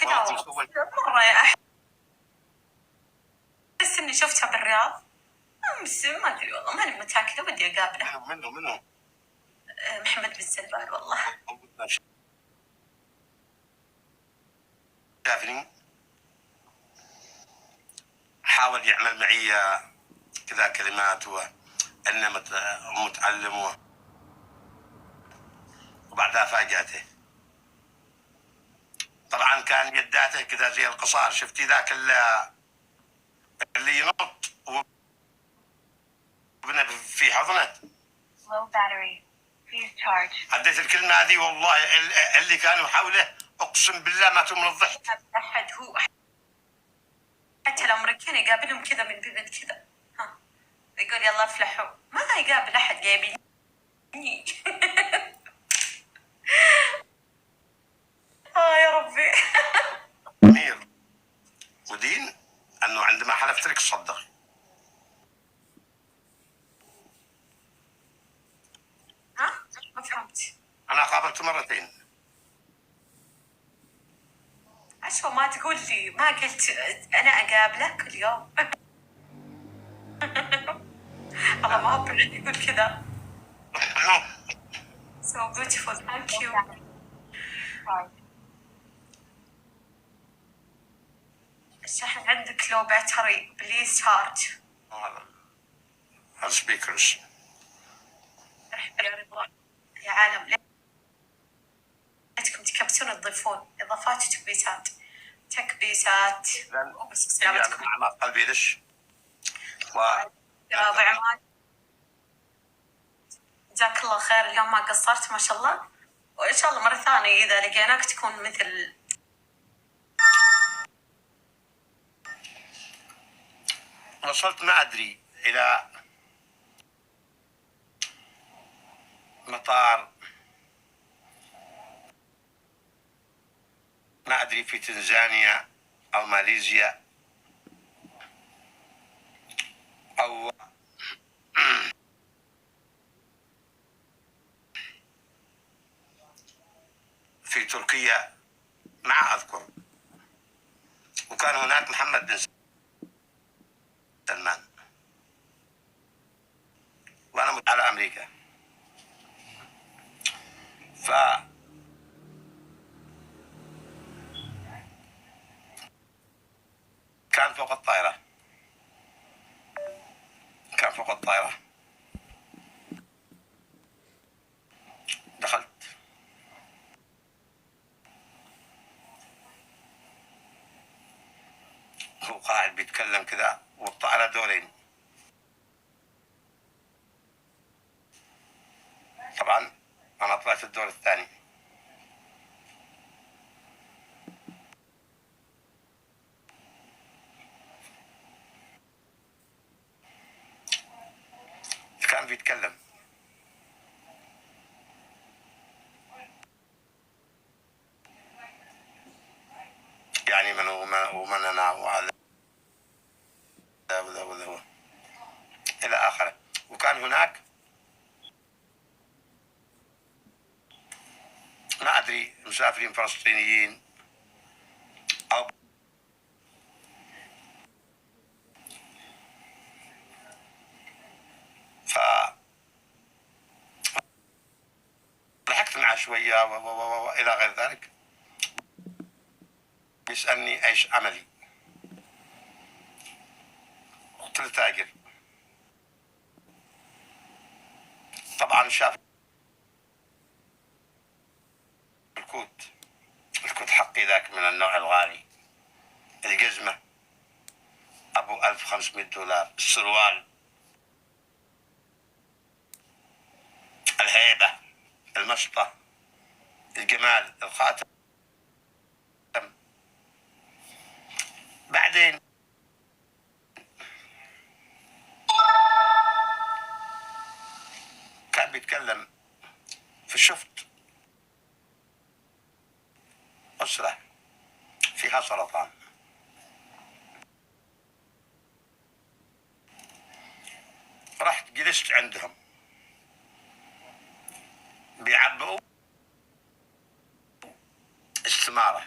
كذا مرة يا أحس إني شفتها بالرياض، بس ما أدري والله ماني متأكدة، ودي أقابله. منو؟ محمد بن سلمان والله. شافني حاول يعمل معي كذا كلمات وأنا متعلم وبعدها فاجأته. طبعا كان يداته كذا زي القصار، شفتي ذاك اللي ينط وابنه في حضنه. عديت الكلمة هذه والله اللي كانوا حوله أقسم بالله ماتوا من الضحك. أحد هو حتى الأمريكان يقابلهم كذا من بعد كذا، ها يقول يلا افلحوا، ما يقابل أحد جايبيني. يا ربي. أمير ودين أنه عندما حلفت لك صدقي. ها ما فهمت. أنا قابلته مرتين. عشو ما تقول لي، ما قلت أنا أقابلك اليوم. الله ما هو بعيد يقول كذا. So beautiful, thank you. الشحن عندك لو باتري بليز شارج. السبيكرز. يا رضوان يا عالم، ليتكم تكبسون تضيفون إضافات وتكبيسات تكبيسات. بس سلامتكم. مع قلبي ليش يا أبو عماد جزاك الله خير، اليوم ما قصرت ما شاء الله، وإن شاء الله مرة ثانية إذا لقيناك تكون مثل. وصلت ما أدري إلى مطار ما أدري في تنزانيا أو ماليزيا أو في تركيا ما أذكر. وكان هناك محمد بن سلمان وأنا على أمريكا. كان فوق الطائرة دخلت هو قاعد بيتكلم كذا والطائرة دورين. طبعا أنا طلعت الدور الثاني. كان بيتكلم يعني من ومن أنا وهذا وذا إلى آخره. وكان هناك ما أدري مسافرين فلسطينيين أو ضحكت معه شوية وإلى غير ذلك. يسألني ايش عملي، قلت له تاجر. طبعا شاف الكوت حقي ذاك من النوع الغالي، الجزمة ابو $1500، السروال، الهيبة، المشطة، الجمال، الخاتم. بعدين كان بيتكلم فشفت أسرة فيها سرطان. رحت جلست عندهم بيعبئوا استمارة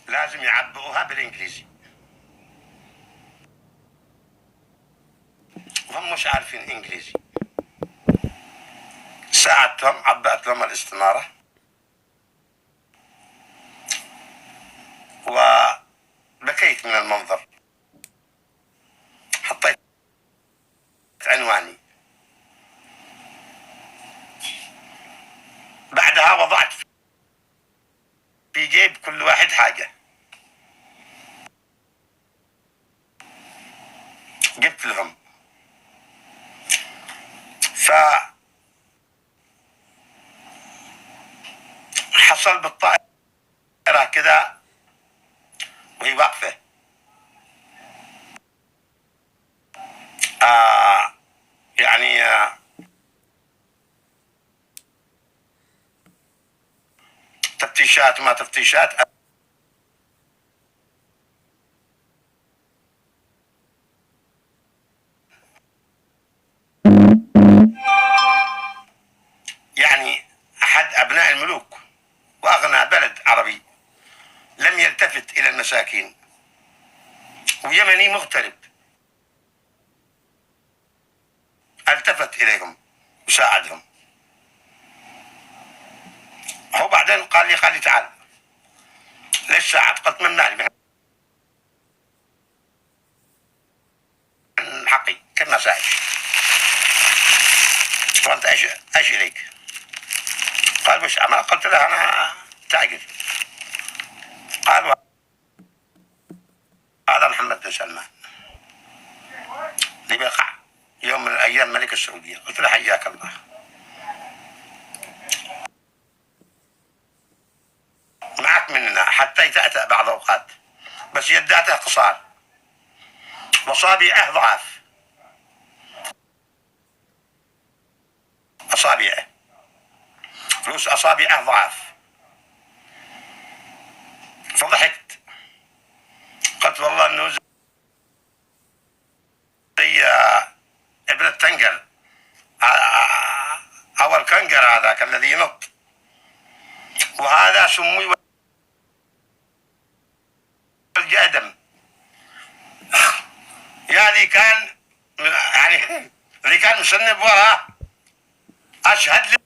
لازم يعبئوها بالإنجليزي، وهم مش عارفين إنجليزي. ساعدتهم، عبأت لهم الاستمارة وبكيت من المنظر. حطيت عنواني، بعدها وضعت في جيب كل واحد حاجة. جبت لهم، فحصل بالطائرة كذا وهي واقفة، يعني تفتيشات وما تفتيشات. يعني أحد أبناء الملوك وأغنى بلد عربي لم يلتفت إلى المساكين، ويمني مغترب التفت إليهم وساعدهم. هو بعدين قال لي تعال. ليش ساعد؟ قلت من مالي، من حقي، كما ساعد. قلت ايش اليك؟ قال وش عمل؟ قلت له انا تاجر. قال هذا محمد بن سلمان اللي بيقع يوم من الايام ملك السعوديه. قلت له حياك الله. معك مننا حتى يتأتأ بعض اوقات، بس يداته قصار واصابعه ضعاف. اصابعه فلوس اصابعه ضعاف. فضحكت، قلت والله انه زي ابن التنقل او الكنقر هذاك الذي ينط، وهذا سمي الجادم. يا ذي كان يعني ذي كان مسنب وراه. اشهد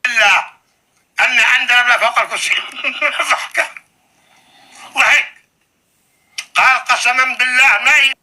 لله ان عندنا ما فوق الكرسي. ضحك قال قسما بالله ما